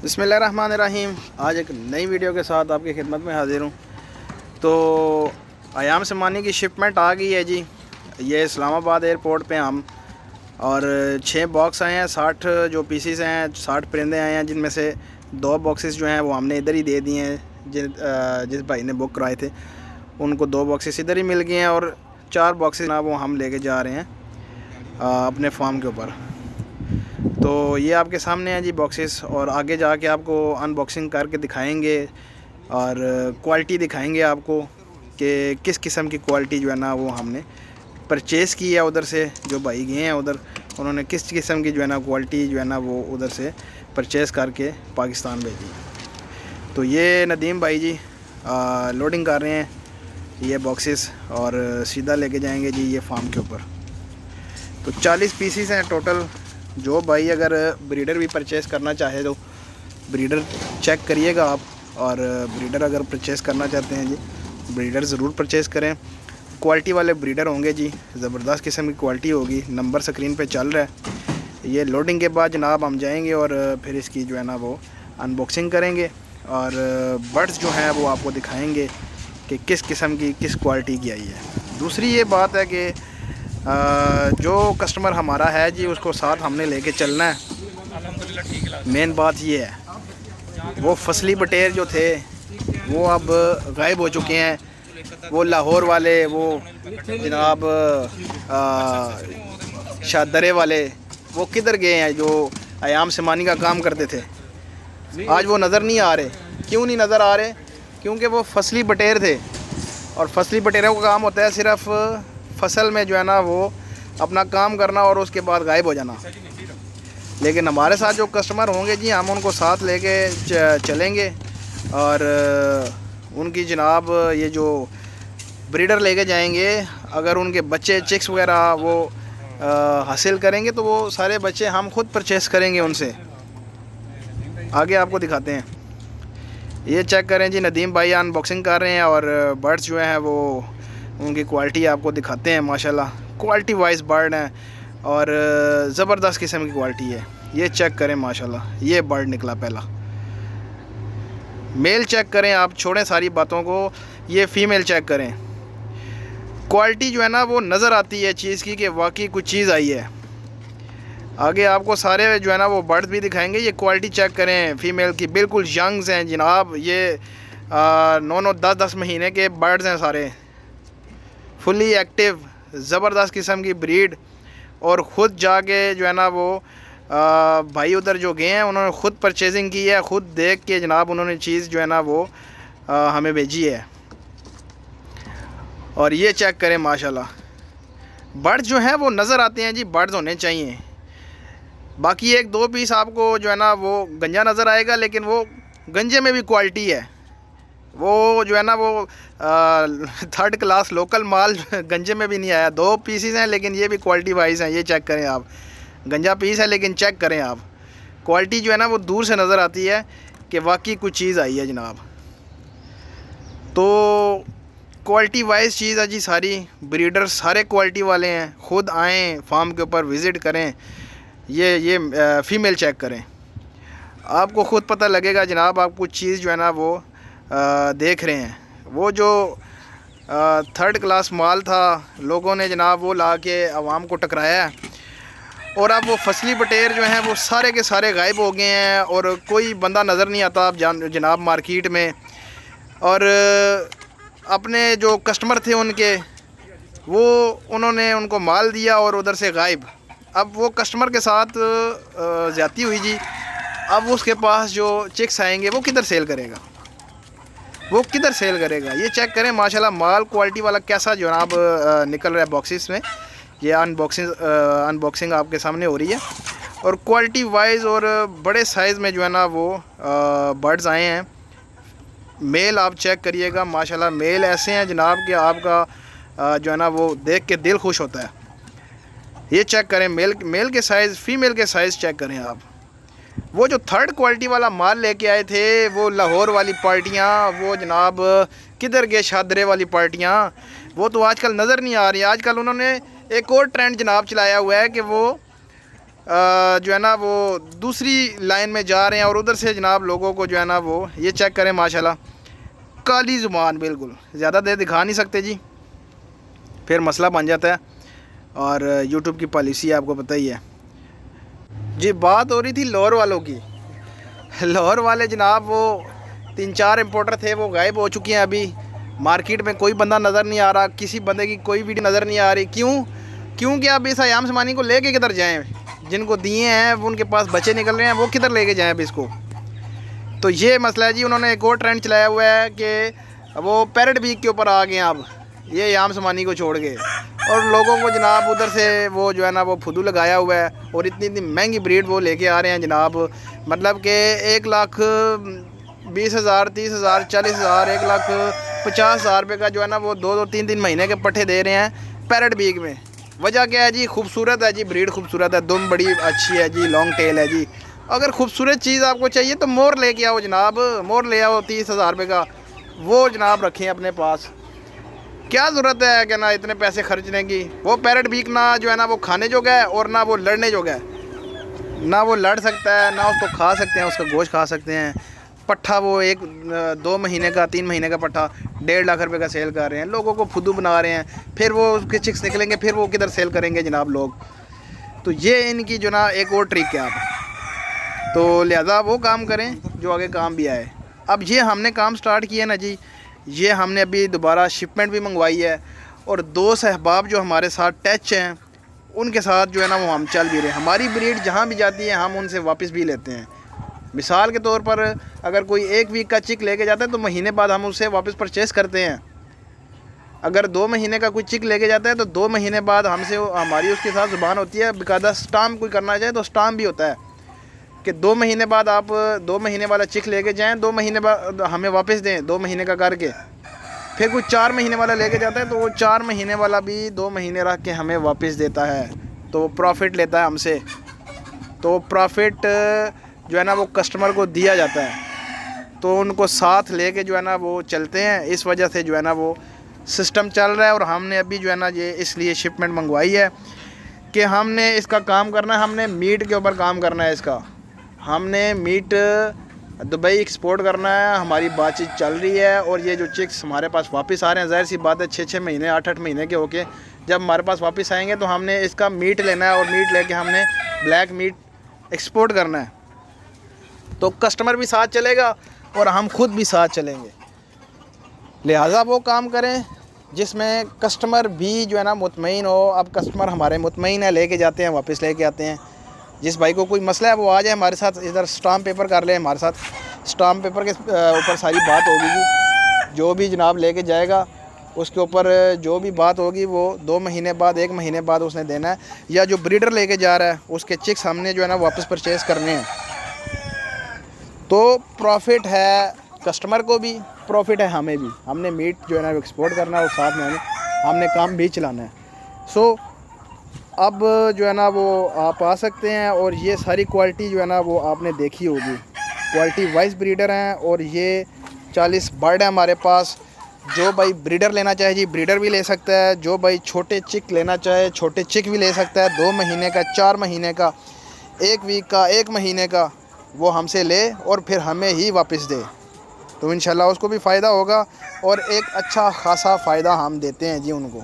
बिस्मिल्लाहिर्रहमानिर्रहीम। आज एक नई वीडियो के साथ आपकी खिदमत में हाजिर हूँ। तो आयाम समानी की शिपमेंट आ गई है जी। ये इस्लामाबाद एयरपोर्ट पे हम और 6 बॉक्स आए हैं, 60 जो पीसीस हैं, 60 परिंदे आए हैं, जिनमें से 2 बॉक्सेस जो हैं वो हमने इधर ही दे दिए हैं। जिस भाई ने बुक कराए थे उनको 2 बॉक्सेस इधर ही मिल गए हैं और 4 बॉक्सेस ना वो हम लेके जा रहे हैं अपने फार्म के ऊपर। तो ये आपके सामने हैं जी बॉक्सेस, और आगे जाके आपको अनबॉक्सिंग करके दिखाएंगे और क्वालिटी दिखाएंगे आपको कि किस किस्म की क्वालिटी जो है ना वो हमने परचेज़ की है उधर से। जो भाई गए हैं उधर, उन्होंने किस किस्म की जो है ना क्वालिटी जो है ना वो उधर से परचेज़ करके पाकिस्तान भेजी। तो ये नदीम भाई जी लोडिंग कर रहे हैं ये बॉक्सेस और सीधा लेके जाएंगे जी ये फार्म के ऊपर। तो 40 पीसीस हैं टोटल। जो भाई अगर ब्रीडर भी परचेज़ करना चाहे तो ब्रीडर चेक करिएगा आप, और ब्रीडर अगर परचेज़ करना चाहते हैं जी ब्रीडर ज़रूर परचेज़ करें। क्वालिटी वाले ब्रीडर होंगे जी, ज़बरदस्त किस्म की क्वालिटी होगी। नंबर स्क्रीन पे चल रहा है। ये लोडिंग के बाद जनाब हम जाएंगे और फिर इसकी जो है ना वो अनबॉक्सिंग करेंगे और बर्ड्स जो हैं वो आपको दिखाएंगे कि किस किस्म की किस क्वालिटी की आई है। दूसरी ये बात है कि जो कस्टमर हमारा है जी उसको साथ हमने लेके चलना है। मेन बात ये है, वो फसली बटेर जो थे वो अब गायब हो चुके हैं। वो लाहौर वाले, वो जनाब शादरे वाले, वो किधर गए हैं जो आयाम समानी का काम करते थे? आज वो नज़र नहीं आ रहे। क्यों नहीं नज़र आ रहे? क्योंकि वो फसली बटेर थे और फसली बटेरों का काम होता है सिर्फ फसल में जो है ना वो अपना काम करना और उसके बाद गायब हो जाना। लेकिन हमारे साथ जो कस्टमर होंगे जी हम उनको साथ लेके चलेंगे और उनकी जनाब ये जो ब्रीडर लेके जाएंगे, अगर उनके बच्चे चिक्स वगैरह वो हासिल करेंगे तो वो सारे बच्चे हम खुद परचेस करेंगे उनसे। आगे आपको दिखाते हैं। ये चेक करें जी, नदीम भाई अनबॉक्सिंग कर रहे हैं और बर्ड्स जो हैं वो उनकी क्वालिटी आपको दिखाते हैं। माशाल्लाह क्वालिटी वाइज बर्ड हैं और ज़बरदस्त किस्म की क्वालिटी है। ये चेक करें माशाल्लाह, ये बर्ड निकला पहला। मेल चेक करें आप, छोड़ें सारी बातों को, ये फ़ीमेल चेक करें। क्वालिटी जो है ना वो नज़र आती है चीज़ की कि वाकई कुछ चीज़ आई है। आगे आपको सारे जो है ना वो बर्ड्स भी दिखाएंगे। ये क्वालिटी चेक करें फ़ीमेल की, बिल्कुल यंग्स हैं जनाब। ये 9-9 10-10 महीने के बर्ड्स हैं सारे, फुली एक्टिव, ज़बरदस्त किस्म की ब्रीड। और ख़ुद जाके जो है ना वो भाई उधर जो गए हैं उन्होंने ख़ुद परचेजिंग की है, ख़ुद देख के जनाब उन्होंने चीज़ जो है ना वो हमें भेजी है। और ये चेक करें माशाल्लाह, बर्ड्स जो हैं वो नज़र आते हैं जी, बर्ड्स होने चाहिए। बाकी 1-2 पीस आपको जो है ना वो गंजा नज़र आएगा, लेकिन वो गंजे में भी क्वालिटी है। वो जो है ना वो 3rd क्लास लोकल माल गंजे में भी नहीं आया। 2 पीसीस हैं लेकिन ये भी क्वालिटी वाइज हैं। ये चेक करें आप, गंजा पीस है लेकिन चेक करें आप, क्वालिटी जो है ना वो दूर से नज़र आती है कि वाकई कुछ चीज़ आई है जनाब। तो क्वालिटी वाइज चीज़ है जी सारी। ब्रीडर सारे क्वालिटी वाले हैं। ख़ुद आएँ फार्म के ऊपर विज़िट करें। ये फ़ीमेल चेक करें, आपको ख़ुद पता लगेगा जनाब। आप कुछ चीज़ जो है ना वो देख रहे हैं। वो जो 3rd क्लास माल था लोगों ने जनाब वो ला के आवाम को टकराया है, और अब वो फसली बटेर जो हैं वो सारे के सारे गायब हो गए हैं और कोई बंदा नज़र नहीं आता अब जनाब मार्केट में। और अपने जो कस्टमर थे उनके, वो उन्होंने उनको माल दिया और उधर से गायब। अब वो कस्टमर के साथ ज़्यादती हुई जी। अब उसके पास जो चिक्स आएंगे वो किधर सेल करेगा, वो किधर सेल करेगा? ये चेक करें माशाल्लाह, माल क्वालिटी वाला कैसा जनाब निकल रहा है बॉक्सेस में। ये अनबॉक्सिंग आपके सामने हो रही है और क्वालिटी वाइज और बड़े साइज़ में जो है ना वो बर्ड्स आए हैं। मेल आप चेक करिएगा माशाल्लाह, मेल ऐसे हैं जनाब कि आपका जो है ना वो देख के दिल खुश होता है। ये चेक करें मेल के साइज़, फ़ीमेल के साइज़ चेक करें आप। वो जो 3rd क्वालिटी वाला माल लेके आए थे, वो लाहौर वाली पार्टियाँ, वो जनाब किधर गए शादरे वाली पार्टियाँ, वो तो आजकल नज़र नहीं आ रही। आजकल उन्होंने एक और ट्रेंड जनाब चलाया हुआ है कि वो जो है ना वो दूसरी लाइन में जा रहे हैं और उधर से जनाब लोगों को जो है ना वो ये चेक करें माशाल्लाह, काली ज़ुबान बिल्कुल, ज़्यादा देर दिखा नहीं सकते जी, फिर मसला बन जाता है और यूट्यूब की पॉलिसी आपको पता ही है जी। बात हो रही थी लाहौर वालों की। लाहौर वाले जनाब वो 3-4 इम्पोर्टर थे, वो गायब हो चुके हैं। अभी मार्केट में कोई बंदा नज़र नहीं आ रहा, किसी बंदे की कोई वीडियो नज़र नहीं आ रही। क्योंकि अब इस अयाम समानी को लेके किधर जाएं? जिनको दिए हैं वो उनके पास बच्चे निकल रहे हैं, वो किधर लेके जाएं अब इसको? तो ये मसला है जी। उन्होंने एक और ट्रेंड चलाया हुआ है कि वो पैरेट बीक के ऊपर आ गए हैं अब, ये अयाम समानी को छोड़ के, और लोगों को जनाब उधर से वो जो है ना वो फुदू लगाया हुआ है और इतनी महंगी ब्रीड वो लेके आ रहे हैं जनाब। मतलब कि 1,20,000, 30,000, 40,000, 1,50,000 रुपये का जो है ना वो 2-2, 3-3 महीने के पट्ठे दे रहे हैं पैरेट बीक में। वजह क्या है जी? खूबसूरत है जी, ब्रीड खूबसूरत है, दुम बड़ी अच्छी है जी, लॉन्ग टेल है जी। अगर खूबसूरत चीज़ आपको चाहिए तो मोर लेके आओ जनाब, मोर ले आओ 30,000 रुपये का, वो जनाब रखें अपने पास। क्या ज़रूरत है कि ना इतने पैसे खर्चने की? वो पैरेट बीक ना जो है ना वो खाने जोगा है और ना वो लड़ने जोगा है। ना वो लड़ सकता है, ना उसको खा सकते हैं, उसका गोश्त खा सकते हैं। पट्ठा वो 1-2 महीने का, 3 महीने का पट्ठा 1.5 लाख रुपए का सेल कर रहे हैं, लोगों को फुदू बना रहे हैं। फिर वो उसके चिक्स निकलेंगे, फिर वो किधर सेल करेंगे जनाब लोग? तो ये इनकी जो ना एक और ट्रिक है आप, तो लिहाजा वो काम करें जो आगे काम भी आए। अब ये हमने काम स्टार्ट किया ना जी, ये हमने अभी दोबारा शिपमेंट भी मंगवाई है और 2 सहबाब जो हमारे साथ टच हैं उनके साथ जो है ना वो हम चल भी रहे हैं। हमारी ब्रीड जहाँ भी जाती है हम उनसे वापस भी लेते हैं। मिसाल के तौर पर अगर कोई 1 वीक का चिक लेके जाता है तो महीने बाद हम उससे वापस परचेस करते हैं। अगर 2 महीने का कोई चिक लेके जाता है तो 2 महीने बाद हमसे हमारी उसके साथ ज़ुबान होती है। बेकायदा स्टाम्प कोई करना चाहे तो स्टाम्प भी होता है कि 2 महीने बाद आप 2 महीने वाला चिक लेके जाएं, 2 महीने बाद हमें वापस दें, 2 महीने का करके। फिर कोई 4 महीने वाला लेके जाता है तो वो 4 महीने वाला भी 2 महीने रख के हमें वापस देता है, तो प्रॉफिट लेता है हमसे। तो प्रॉफिट जो है ना वो कस्टमर को दिया जाता है, तो उनको साथ लेके जो है ना वो चलते हैं। इस वजह से जो है ना वो सिस्टम चल रहा है। और हमने अभी जो है ना ये इसलिए शिपमेंट मंगवाई है कि हमने इसका काम करना है, हमने मीट के ऊपर काम करना है। इसका हमने मीट दुबई एक्सपोर्ट करना है, हमारी बातचीत चल रही है। और ये जो चिक्स हमारे पास वापस आ रहे हैं, ज़ाहिर सी बात है 6-6 महीने 8-8 महीने के होके जब हमारे पास वापस आएंगे तो हमने इसका मीट लेना है और मीट लेके हमने ब्लैक मीट एक्सपोर्ट करना है। तो कस्टमर भी साथ चलेगा और हम खुद भी साथ चलेंगे। लिहाजा वो काम करें जिसमें कस्टमर भी जो है ना मुतमईन हो। अब कस्टमर हमारे मुतमईन है, लेके जाते हैं, वापस लेके आते हैं। जिस भाई को कोई मसला है वो आ जाए हमारे साथ, इधर स्टाम्प पेपर कर ले हमारे साथ, स्टाम्प पेपर के ऊपर सारी बात होगी। जो भी जनाब लेके जाएगा उसके ऊपर जो भी बात होगी वो 2 महीने बाद, 1 महीने बाद उसने देना है। या जो ब्रीडर लेके जा रहा है उसके चिक्स हमने जो है ना वापस परचेज़ करने हैं। तो प्रॉफिट है कस्टमर को भी, प्रॉफिट है हमें भी। हमने मीट जो है ना एक्सपोर्ट करना है और साथ में हमने काम भी चलाना है। सो अब जो है ना वो आप आ सकते हैं और ये सारी क्वालिटी जो है ना वो आपने देखी होगी। क्वालिटी वाइज ब्रीडर हैं और ये 40 बर्ड है हमारे पास। जो भाई ब्रीडर लेना चाहे जी ब्रीडर भी ले सकता है, जो भाई छोटे चिक लेना चाहे छोटे चिक भी ले सकता है। 2 महीने का, 4 महीने का, 1 वीक का, 1 महीने का, वो हमसे ले और फिर हमें ही वापस दे, तो इंशाल्लाह उसको भी फ़ायदा होगा और एक अच्छा खासा फ़ायदा हम देते हैं जी उनको।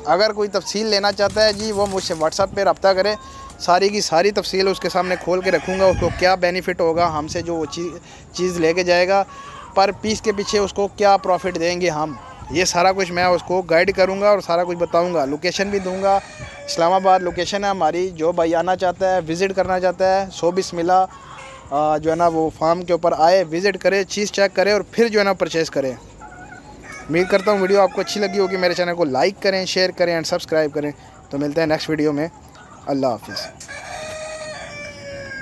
अगर कोई तफसील लेना चाहता है जी वो मुझसे व्हाट्सएप पे रब्ता करे, सारी की सारी तफसील उसके सामने खोल के रखूँगा। उसको क्या बेनिफिट होगा हमसे जो वो चीज़ लेके जाएगा, पर पीस के पीछे उसको क्या प्रॉफिट देंगे हम, ये सारा कुछ मैं उसको गाइड करूँगा और सारा कुछ बताऊँगा। लोकेशन भी दूँगा, इस्लामाबाद लोकेशन है हमारी। जो भाई आना चाहता है, विज़िट करना चाहता है, 100 बिस्मिल्लाह जो है ना वो फार्म के ऊपर आए, विज़िट करे, चीज़ चेक करे और फिर जो है ना परचेज़ करें। उम्मीद करता हूँ वीडियो आपको अच्छी लगी होगी। मेरे चैनल को लाइक करें, शेयर करें एंड सब्सक्राइब करें। तो मिलते हैं नेक्स्ट वीडियो में। अल्लाह हाफिज़।